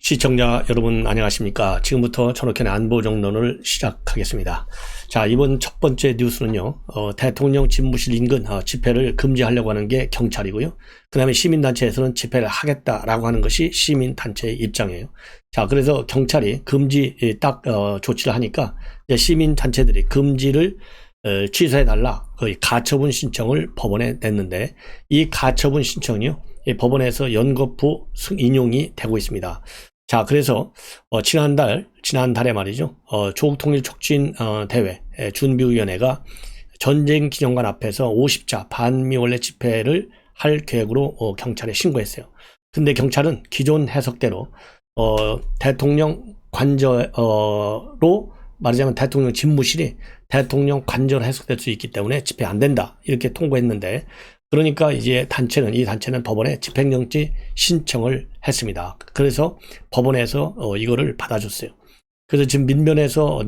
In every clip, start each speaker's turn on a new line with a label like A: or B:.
A: 시청자 여러분 안녕하십니까. 지금부터 천옥현의 안보정론을 시작하겠습니다. 자, 이번 첫 번째 뉴스는요, 대통령 집무실 인근 집회를 금지하려고 하는 게 경찰이고요. 그 다음에 시민단체에서는 집회를 하겠다라고 하는 것이 시민단체의 입장이에요. 자, 그래서 경찰이 금지 조치를 하니까 이제 시민단체들이 금지를 취소해달라 거의 가처분 신청을 법원에 냈는데, 이 가처분 신청이요, 이 법원에서 연거푸 인용이 되고 있습니다. 자, 그래서 지난달에 말이죠, 조국통일 촉진 대회 준비위원회가 전쟁기념관 앞에서 50자 반미원래 집회를 할 계획으로 경찰에 신고했어요. 근데 경찰은 기존 해석대로 대통령 관저로 말하자면 대통령 집무실이 대통령 관저로 해석될 수 있기 때문에 집회 안 된다 이렇게 통보했는데, 그러니까 이제 이 단체는 법원에 집행정지 신청을 했습니다. 그래서 법원에서 이거를 받아줬어요. 그래서 지금 민변에서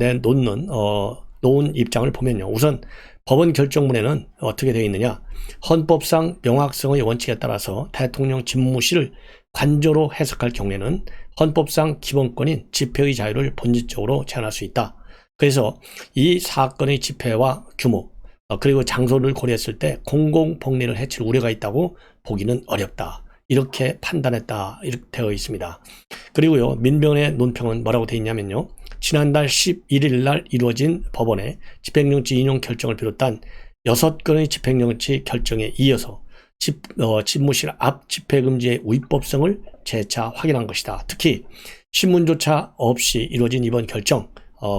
A: 놓은 입장을 보면요, 우선 법원 결정문에는 어떻게 되어 있느냐, 헌법상 명확성의 원칙에 따라서 대통령 집무실을 관저로 해석할 경우에는 헌법상 기본권인 집회의 자유를 본질적으로 제한할 수 있다. 그래서 이 사건의 집회와 규모 그리고 장소를 고려했을 때 공공복리를 해칠 우려가 있다고 보기는 어렵다, 이렇게 판단했다, 이렇게 되어 있습니다. 그리고요, 민변의 논평은 뭐라고 되어 있냐면요, 지난달 11일 날 이루어진 법원의 집행정지 인용 결정을 비롯한 6건의 집행정지 결정에 이어서 집무실 앞 집회금지의 위법성을 재차 확인한 것이다. 특히 신문조차 없이 이루어진 이번 결정,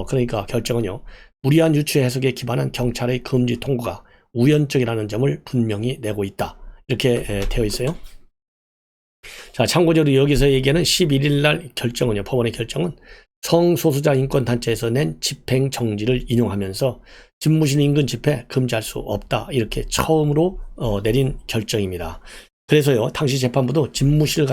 A: 그러니까 결정은요, 무리한 유추 해석에 기반한 경찰의 금지 통고가 우연적이라는 점을 분명히 내고 있다, 이렇게 되어 있어요. 자, 참고적으로 여기서 얘기하는 11일 날 결정은요, 법원의 결정은 성소수자 인권단체에서 낸 집행정지를 인용하면서 집무실 인근 집회 금지할 수 없다, 이렇게 처음으로 내린 결정입니다. 그래서요, 당시 재판부도 집무실을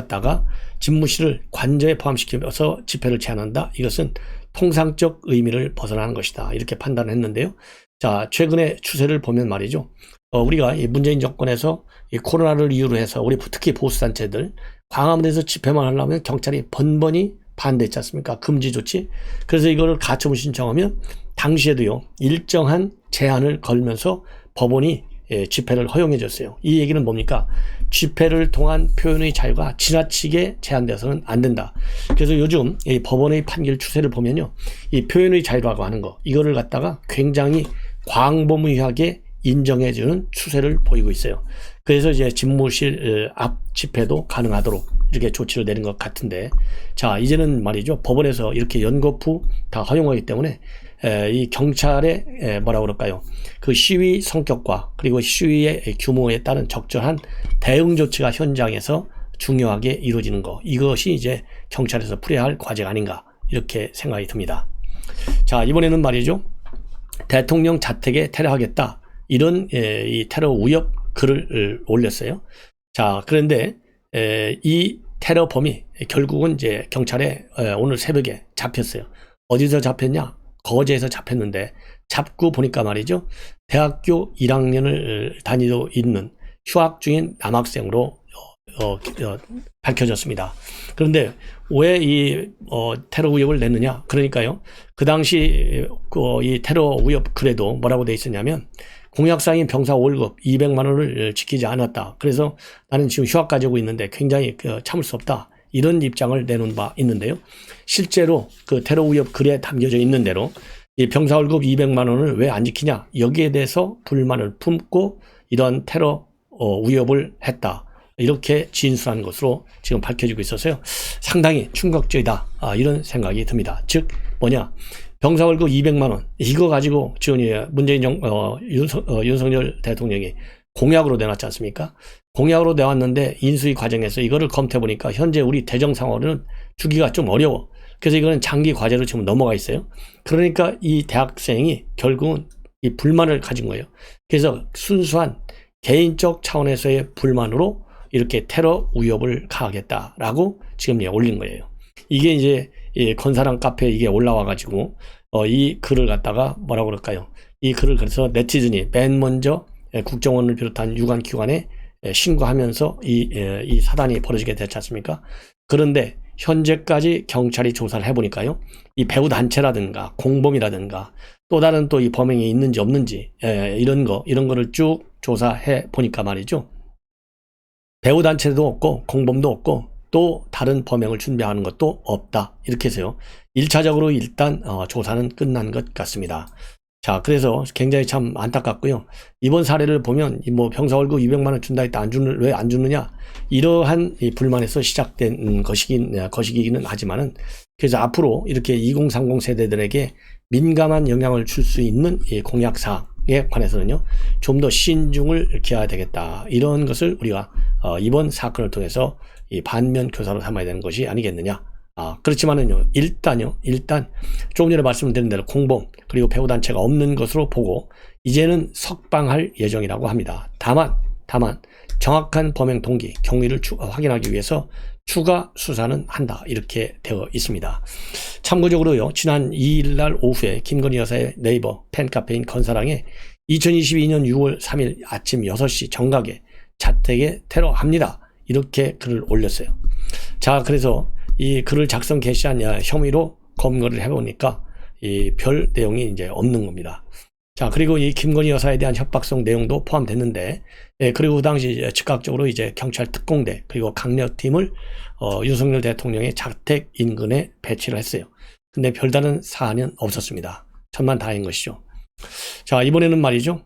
A: 관저에 포함시키면서 집회를 제한한다, 이것은 통상적 의미를 벗어나는 것이다, 이렇게 판단을 했는데요. 자, 최근의 추세를 보면 말이죠, 우리가 이 문재인 정권에서 이 코로나를 이유로 해서 우리 특히 보수단체들 광화문에서 집회만 하려면 경찰이 번번이 반대했지 않습니까? 금지 조치. 그래서 이거를 가처분 신청하면 당시에도요, 일정한 제한을 걸면서 법원이 집회를 허용해 줬어요. 이 얘기는 뭡니까? 집회를 통한 표현의 자유가 지나치게 제한되어서는 안 된다. 그래서 요즘 이 법원의 판결 추세를 보면요, 이 표현의 자유라고 하는 거, 이거를 갖다가 굉장히 광범위하게 인정해주는 추세를 보이고 있어요. 그래서 이제 집무실 앞 집회도 가능하도록 이렇게 조치를 내린 것 같은데, 자, 이제는 말이죠, 법원에서 이렇게 연거푸 다 허용하기 때문에 이 경찰의 뭐라고 그럴까요, 그 시위 성격과 그리고 시위의 규모에 따른 적절한 대응 조치가 현장에서 중요하게 이루어지는 거, 이것이 이제 경찰에서 풀어야 할 과제가 아닌가, 이렇게 생각이 듭니다. 자, 이번에는 말이죠, 대통령 자택에 테러하겠다, 이런 이 테러 우협 글을 올렸어요. 자, 그런데 이 테러범이 결국은 이제 경찰에 오늘 새벽에 잡혔어요. 어디서 잡혔냐? 거제에서 잡혔는데, 잡고 보니까 말이죠, 대학교 1학년을 다니고 있는 휴학 중인 남학생으로 밝혀졌습니다. 그런데 왜 이 테러 우협을 냈느냐? 그러니까요, 그 당시 이 테러 우협 글에도 뭐라고 돼 있었냐면, 공약상인 병사 월급 200만 원을 지키지 않았다. 그래서 나는 지금 휴학 가지고 있는데 굉장히 참을 수 없다, 이런 입장을 내놓은 바 있는데요. 실제로 그 테러 우협 글에 담겨져 있는 대로 이 병사 월급 200만 원을 왜 안 지키냐, 여기에 대해서 불만을 품고 이런 테러 우협을 했다, 이렇게 진술한 것으로 지금 밝혀지고 있어서요, 상당히 충격적이다, 이런 생각이 듭니다. 즉 뭐냐, 병사 월급 200만 원 이거 가지고 지금 윤석열 대통령이 공약으로 내놨지 않습니까? 공약으로 내왔는데 인수위 과정에서 이거를 검토해 보니까 현재 우리 대정 상황으로는 주기가 좀 어려워. 그래서 이거는 장기 과제로 지금 넘어가 있어요. 그러니까 이 대학생이 결국은 이 불만을 가진 거예요. 그래서 순수한 개인적 차원에서의 불만으로 이렇게 테러 우협을 가하겠다라고 지금 올린 거예요. 이게 이제 이 건사랑 카페에 이게 올라와가지고 이 글을 갖다가 뭐라고 그럴까요? 이 글을 그래서 네티즌이 맨 먼저 국정원을 비롯한 유관기관에 신고하면서 이 사단이 벌어지게 됐지 않습니까? 그런데 현재까지 경찰이 조사를 해보니까요, 이 배후 단체라든가 공범이라든가 또 다른 또 이 범행이 있는지 없는지 이런 거를 쭉 조사해 보니까 말이죠, 배후 단체도 없고 공범도 없고 또 다른 범행을 준비하는 것도 없다, 이렇게 해서요 1차적으로 일단 조사는 끝난 것 같습니다. 자, 그래서 굉장히 참 안타깝고요. 이번 사례를 보면 뭐 병사 월급 200만 원 준다 했다, 왜 안 주느냐, 이러한 이 불만에서 시작된 것이기는 하지만은, 그래서 앞으로 이렇게 2030 세대들에게 민감한 영향을 줄 수 있는 이 공약 사항에 관해서는요 좀 더 신중을 기해야 되겠다, 이런 것을 우리가 이번 사건을 통해서 이 반면 교사로 삼아야 되는 것이 아니겠느냐. 그렇지만은요, 일단 조금 전에 말씀드린 대로 공범 그리고 배후 단체가 없는 것으로 보고 이제는 석방할 예정이라고 합니다. 다만 정확한 범행 동기, 경위를 확인하기 위해서 추가 수사는 한다, 이렇게 되어 있습니다. 참고적으로요, 지난 2일 날 오후에 김건희 여사의 네이버 팬카페인 건사랑에 2022년 6월 3일 아침 6시 정각에 자택에 테러합니다, 이렇게 글을 올렸어요. 자, 그래서 이 글을 작성 개시한 혐의로 검거를 해보니까 이 별 내용이 이제 없는 겁니다. 자, 그리고 이 김건희 여사에 대한 협박성 내용도 포함됐는데, 그리고 그 당시 즉각적으로 이제 경찰 특공대 그리고 강력팀을 윤석열 대통령의 자택 인근에 배치를 했어요. 근데 별다른 사안은 없었습니다. 천만다행인 것이죠. 자, 이번에는 말이죠,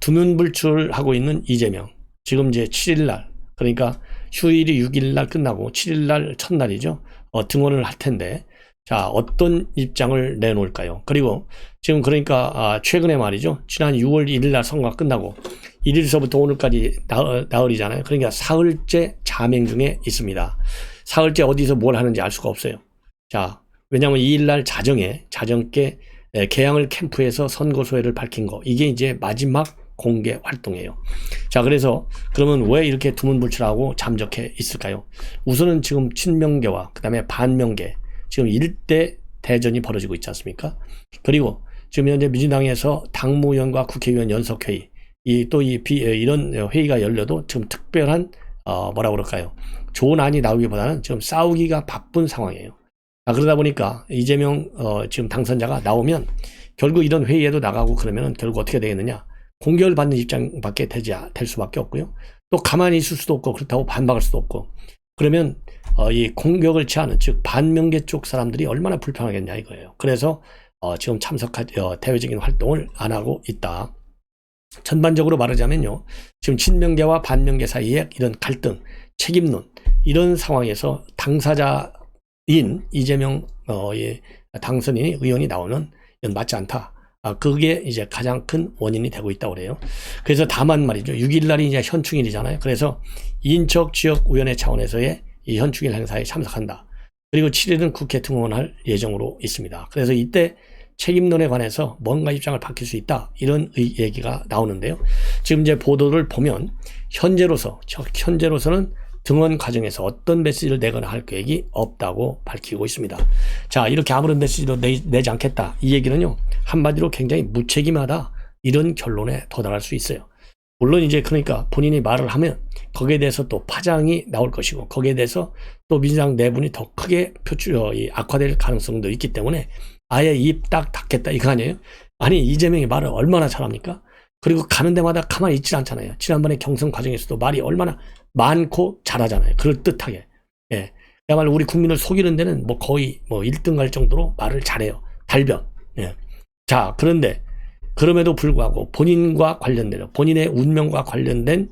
A: 두문불출하고 있는 이재명, 지금 이제 7일날, 그러니까 휴일이 6일날 끝나고 7일날 첫날이죠, 등원을 할 텐데, 자, 어떤 입장을 내놓을까요? 그리고 지금 그러니까 최근에 말이죠, 지난 6월 1일날 선거가 끝나고 1일서부터 오늘까지 나흘이잖아요. 그러니까 사흘째 자맹 중에 있습니다. 사흘째 어디서 뭘 하는지 알 수가 없어요. 자, 왜냐하면 2일날 자정께 개항을 캠프에서 선거소회를 밝힌 거, 이게 이제 마지막 공개 활동이에요. 자, 그래서 그러면 왜 이렇게 두문불출하고 잠적해 있을까요? 우선은 지금 친명계와 그 다음에 반명계, 지금 일대 대전이 벌어지고 있지 않습니까? 그리고 지금 현재 민주당에서 당무위원과 국회의원 연석회의, 이런 회의가 열려도 지금 특별한 뭐라 그럴까요, 좋은 안이 나오기보다는 지금 싸우기가 바쁜 상황이에요. 그러다 보니까 이재명 지금 당선자가 나오면 결국 이런 회의에도 나가고 그러면 결국 어떻게 되겠느냐, 공격을 받는 입장밖에 될 수밖에 없고요. 또 가만히 있을 수도 없고, 그렇다고 반박할 수도 없고, 그러면 이 공격을 취하는, 즉 반명계 쪽 사람들이 얼마나 불편하겠냐 이거예요. 그래서 지금 대외적인 활동을 안 하고 있다. 전반적으로 말하자면요, 지금 친명계와 반명계 사이에 이런 갈등, 책임론, 이런 상황에서 당사자인 이재명 당선인이 의원이 나오면 이건 맞지 않다. 그게 이제 가장 큰 원인이 되고 있다고 그래요. 그래서 다만 말이죠, 6일날이 이제 현충일이잖아요. 그래서 인척 지역위원회 차원에서의 이 현충일 행사에 참석한다. 그리고 7일은 국회 등원할 예정으로 있습니다. 그래서 이때 책임론에 관해서 뭔가 입장을 밝힐 수 있다, 이런 얘기가 나오는데요. 지금 이제 보도를 보면 현재로서는 등원 과정에서 어떤 메시지를 내거나 할 계획이 없다고 밝히고 있습니다. 자, 이렇게 아무런 메시지도 내지 않겠다, 이 얘기는요, 한마디로 굉장히 무책임하다, 이런 결론에 도달할 수 있어요. 물론 이제 그러니까 본인이 말을 하면 거기에 대해서 또 파장이 나올 것이고, 거기에 대해서 또 민주당 내분이 더 크게 악화될 가능성도 있기 때문에 아예 입 딱 닫겠다, 이거 아니에요? 아니, 이재명이 말을 얼마나 잘합니까? 그리고 가는 데마다 가만히 있지 않잖아요. 지난번에 경선 과정에서도 말이 얼마나 많고 잘하잖아요. 그럴듯하게. 예. 그야말로 우리 국민을 속이는 데는 뭐 거의 1등 갈 정도로 말을 잘해요. 달변. 예. 자, 그런데 그럼에도 불구하고 본인과 관련된, 본인의 운명과 관련된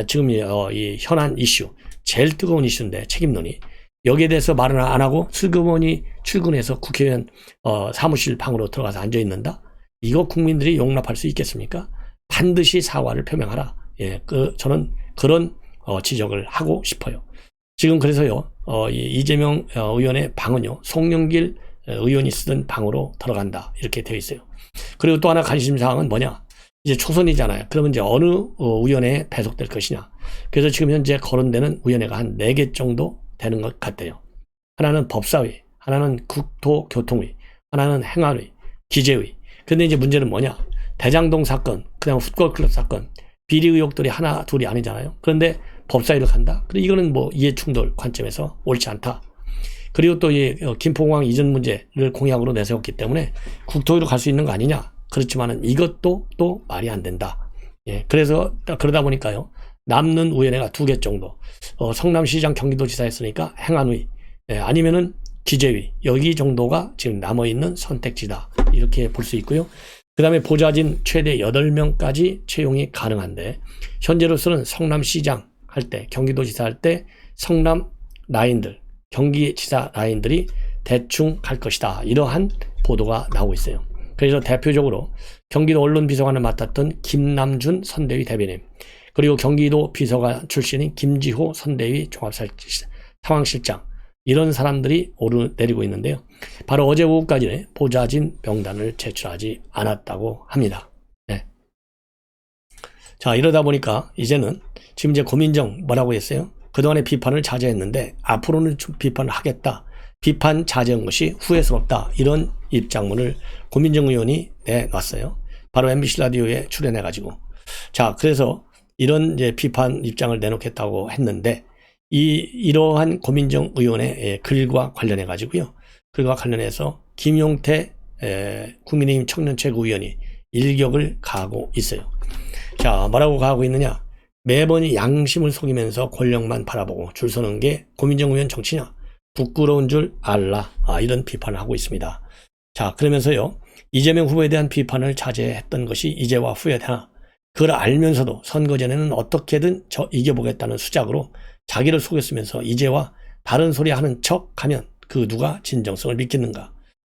A: 지금 이 현안 이슈, 제일 뜨거운 이슈인데, 책임론이, 여기에 대해서 말을 안 하고 슬그머니 출근해서 국회의원 사무실 방으로 들어가서 앉아 있는다? 이거 국민들이 용납할 수 있겠습니까? 반드시 사과를 표명하라. 예, 저는 그런 지적을 하고 싶어요. 지금 그래서요, 이재명 의원의 방은요, 송영길 의원이 쓰던 방으로 들어간다, 이렇게 되어 있어요. 그리고 또 하나 관심사항은 뭐냐, 이제 초선이잖아요. 그러면 이제 어느 위원회에 배속될 것이냐. 그래서 지금 현재 거론되는 위원회가 한 4개 정도 되는 것 같아요. 하나는 법사위, 하나는 국토교통위, 하나는 행안위, 기재위. 근데 이제 문제는 뭐냐, 대장동 사건, 그다음 풋볼클럽 사건, 비리 의혹들이 하나 둘이 아니잖아요. 그런데 법사위를 간다? 그래, 이거는 뭐 이해충돌 관점에서 옳지 않다. 그리고 또 이 김포공항 이전 문제를 공약으로 내세웠기 때문에 국토위로 갈 수 있는 거 아니냐. 그렇지만은 이것도 또 말이 안 된다. 예, 그래서 그러다 보니까요. 남는 의원회가 2개 정도. 성남시장 경기도지사 했으니까 행안위, 예, 아니면은 기재위, 여기 정도가 지금 남아있는 선택지다. 이렇게 볼 수 있고요. 그 다음에 보좌진 최대 8명까지 채용이 가능한데, 현재로서는 성남시장 할 때, 경기도지사 할 때 성남 라인들, 경기지사 라인들이 대충 갈 것이다. 이러한 보도가 나오고 있어요. 그래서 대표적으로 경기도 언론비서관을 맡았던 김남준 선대위 대변인, 그리고 경기도 비서관 출신인 김지호 선대위 상황실장, 이런 사람들이 오르내리고 있는데요. 바로 어제 오후까지 보좌진 명단을 제출하지 않았다고 합니다. 네. 자, 이러다 보니까 이제는 지금 이제 고민정 뭐라고 했어요? 그동안의 비판을 자제했는데 앞으로는 좀 비판을 하겠다. 비판 자제한 것이 후회스럽다. 이런 입장문을 고민정 의원이 내놨어요. 바로 MBC 라디오에 출연해가지고. 자, 그래서 이런 이제 비판 입장을 내놓겠다고 했는데, 이러한 고민정 의원의 글과 관련해 가지고요. 글과 관련해서 김용태 국민의힘 청년 최고위원이 일격을 가하고 있어요. 자, 뭐라고 가하고 있느냐? 매번 양심을 속이면서 권력만 바라보고 줄 서는 게 고민정 의원 정치냐? 부끄러운 줄 알라. 이런 비판을 하고 있습니다. 자, 그러면서요. 이재명 후보에 대한 비판을 자제했던 것이 이제와 후회되나? 그걸 알면서도 선거 전에는 어떻게든 이겨보겠다는 수작으로 자기를 속였으면서 이제와 다른 소리 하는 척 하면 그 누가 진정성을 믿겠는가.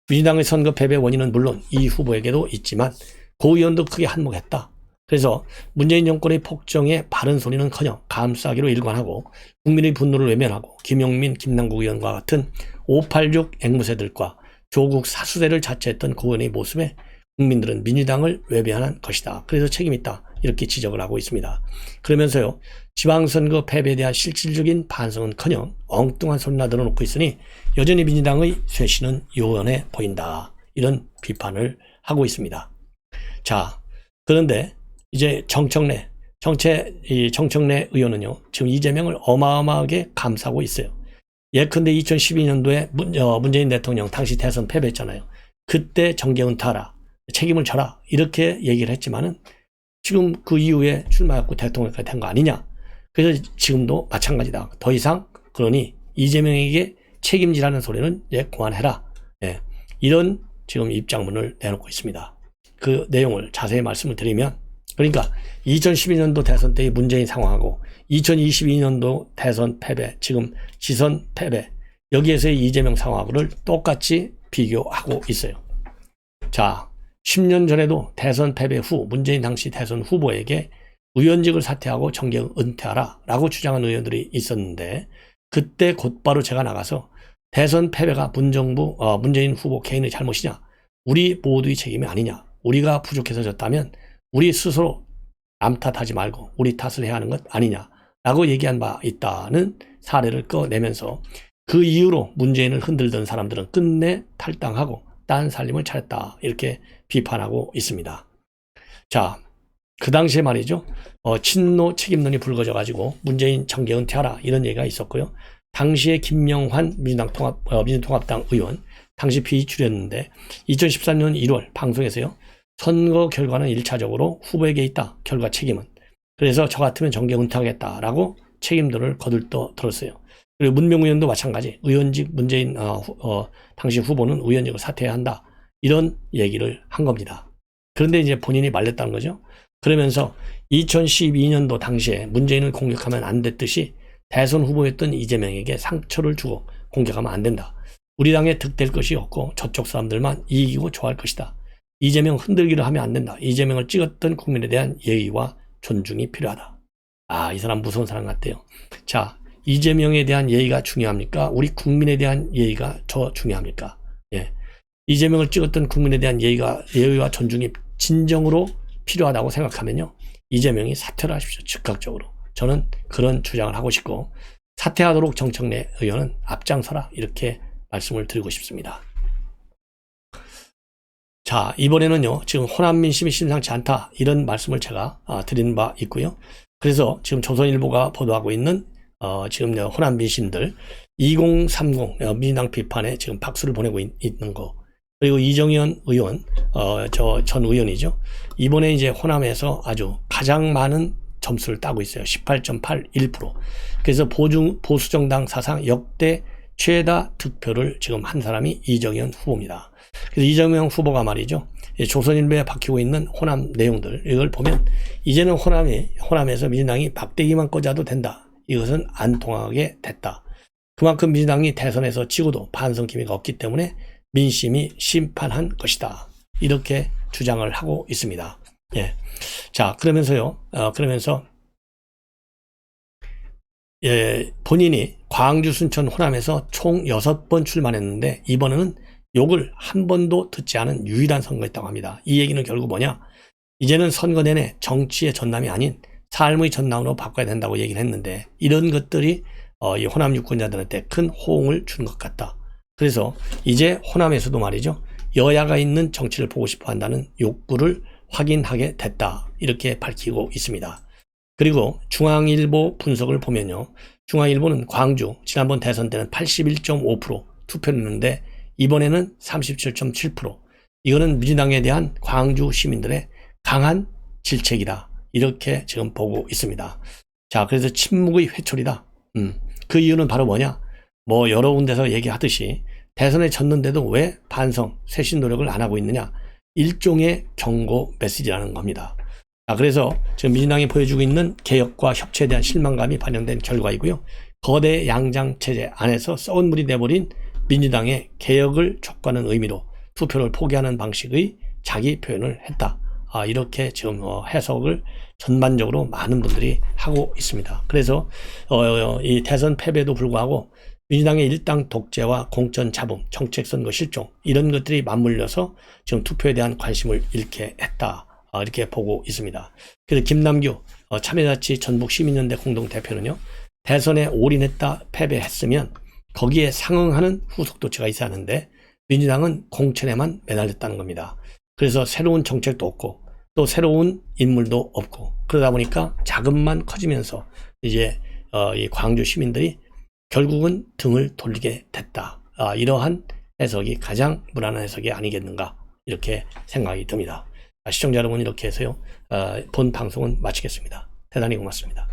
A: 민주당의 선거 패배 원인은 물론 이 후보에게도 있지만 고 의원도 크게 한몫했다. 그래서 문재인 정권의 폭정에 바른 소리는커녕 감싸기로 일관하고 국민의 분노를 외면하고 김용민, 김남국 의원과 같은 586 앵무새들과 조국 사수대를 자처했던 고 의원의 모습에 국민들은 민주당을 외면한 것이다. 그래서 책임있다. 이렇게 지적을 하고 있습니다. 그러면서요. 지방선거 패배에 대한 실질적인 반성은커녕 엉뚱한 소리나 늘어놓고 있으니 여전히 민주당의 쇄신은 요원해 보인다. 이런 비판을 하고 있습니다. 자, 그런데 이제 정청래 의원은요. 지금 이재명을 어마어마하게 감싸고 있어요. 예컨대 2012년도에 문재인 대통령 당시 대선 패배했잖아요. 그때 정계 은퇴하라. 책임을 져라. 이렇게 얘기를 했지만은 지금 그 이후에 출마했고 대통령까지 된 거 아니냐. 그래서 지금도 마찬가지다. 더 이상 그러니 이재명에게 책임지라는 소리는 이제 그만해라. 예. 이런 지금 입장문을 내놓고 있습니다. 그 내용을 자세히 말씀을 드리면, 그러니까 2012년도 대선 때의 문재인 상황하고 2022년도 대선 패배, 지금 지선 패배, 여기에서의 이재명 상황을 똑같이 비교하고 있어요. 자, 10년 전에도 대선 패배 후 문재인 당시 대선 후보에게 의원직을 사퇴하고 정계 은퇴하라 라고 주장한 의원들이 있었는데, 그때 곧바로 제가 나가서 대선 패배가 문재인 후보 개인의 잘못이냐, 우리 모두의 책임이 아니냐, 우리가 부족해서 졌다면 우리 스스로 남 탓하지 말고 우리 탓을 해야 하는 것 아니냐 라고 얘기한 바 있다는 사례를 꺼내면서, 그 이후로 문재인을 흔들던 사람들은 끝내 탈당하고 딴 살림을 차렸다. 이렇게 비판하고 있습니다. 자, 그 당시에 말이죠. 친노 책임론이 불거져가지고 문재인 정계 은퇴하라 이런 얘기가 있었고요. 당시에 김명환 민주통합당 의원 당시 비출연했는데 2013년 1월 방송에서요. 선거 결과는 1차적으로 후보에게 있다. 결과 책임은. 그래서 저 같으면 정계 은퇴하겠다라고 책임들을 거들떠 들었어요. 그리고 문명 의원도 마찬가지. 의원직 문재인 당시 후보는 의원직을 사퇴해야 한다. 이런 얘기를 한 겁니다. 그런데 이제 본인이 말렸다는 거죠. 그러면서 2012년도 당시에 문재인을 공격하면 안 됐듯이 대선 후보였던 이재명에게 상처를 주고 공격하면 안 된다. 우리 당에 득될 것이 없고 저쪽 사람들만 이기고 좋아할 것이다. 이재명 흔들기를 하면 안 된다. 이재명을 찍었던 국민에 대한 예의와 존중이 필요하다. 이 사람 무서운 사람 같대요. 자, 이재명에 대한 예의가 중요합니까? 우리 국민에 대한 예의가 더 중요합니까? 예. 이재명을 찍었던 국민에 대한 예의와 존중이 진정으로 필요하다고 생각하면요. 이재명이 사퇴를 하십시오. 즉각적으로. 저는 그런 주장을 하고 싶고, 사퇴하도록 정청래 의원은 앞장서라. 이렇게 말씀을 드리고 싶습니다. 자, 이번에는요. 지금 호남 민심이 심상치 않다. 이런 말씀을 제가 드린 바 있고요. 그래서 지금 조선일보가 보도하고 있는 지금 호남 민심들, 2030 민주당 비판에 지금 박수를 보내고 있는 거. 그리고 이정현 의원, 전 의원이죠. 이번에 이제 호남에서 아주 가장 많은 점수를 따고 있어요. 18.81%. 그래서 보수정당 사상 역대 최다 득표를 지금 한 사람이 이정현 후보입니다. 그래서 이정현 후보가 말이죠. 조선일보에 박히고 있는 호남 내용들, 이걸 보면 이제는 호남에서 민주당이 박대기만 꽂아도 된다. 이것은 안 통하게 됐다. 그만큼 민주당이 대선에서 지고도 반성 기미가 없기 때문에 민심이 심판한 것이다. 이렇게 주장을 하고 있습니다. 예. 자, 그러면서요, 본인이 광주, 순천, 호남에서 총 6번 출마했는데 이번에는 욕을 한 번도 듣지 않은 유일한 선거였다고 합니다. 이 얘기는 결국 뭐냐? 이제는 선거 내내 정치의 전남이 아닌 삶의 전남으로 바꿔야 된다고 얘기를 했는데 이런 것들이 이 호남 유권자들한테 큰 호응을 준 것 같다. 그래서 이제 호남에서도 말이죠. 여야가 있는 정치를 보고 싶어 한다는 욕구를 확인하게 됐다. 이렇게 밝히고 있습니다. 그리고 중앙일보 분석을 보면요. 중앙일보는 광주 지난번 대선 때는 81.5% 투표를 했는데 이번에는 37.7%. 이거는 민주당에 대한 광주 시민들의 강한 질책이다. 이렇게 지금 보고 있습니다. 자, 그래서 침묵의 회초리다. 그 이유는 바로 뭐냐? 뭐 여러 군데서 얘기하듯이 대선에 졌는데도 왜 반성, 쇄신 노력을 안 하고 있느냐? 일종의 경고 메시지라는 겁니다. 자, 그래서 지금 민주당이 보여주고 있는 개혁과 협치에 대한 실망감이 반영된 결과이고요. 거대 양장체제 안에서 썩은 물이 돼버린 민주당의 개혁을 촉구하는 의미로 투표를 포기하는 방식의 자기 표현을 했다. 이렇게 지금 해석을 전반적으로 많은 분들이 하고 있습니다. 그래서 이 대선 패배에도 불구하고 민주당의 일당 독재와 공천 잡음, 정책 선거 실종 이런 것들이 맞물려서 지금 투표에 대한 관심을 잃게 했다. 이렇게 보고 있습니다. 그래서 김남규 참여자치 전북 시민연대 공동대표는요. 대선에 올인했다 패배했으면 거기에 상응하는 후속 조치가 있어야 하는데 민주당은 공천에만 매달렸다는 겁니다. 그래서 새로운 정책도 없고 또 새로운 인물도 없고 그러다 보니까 자금만 커지면서 이제 이 광주 시민들이 결국은 등을 돌리게 됐다. 이러한 해석이 가장 무난한 해석이 아니겠는가 이렇게 생각이 듭니다. 시청자 여러분 이렇게 해서요. 본 방송은 마치겠습니다. 대단히 고맙습니다.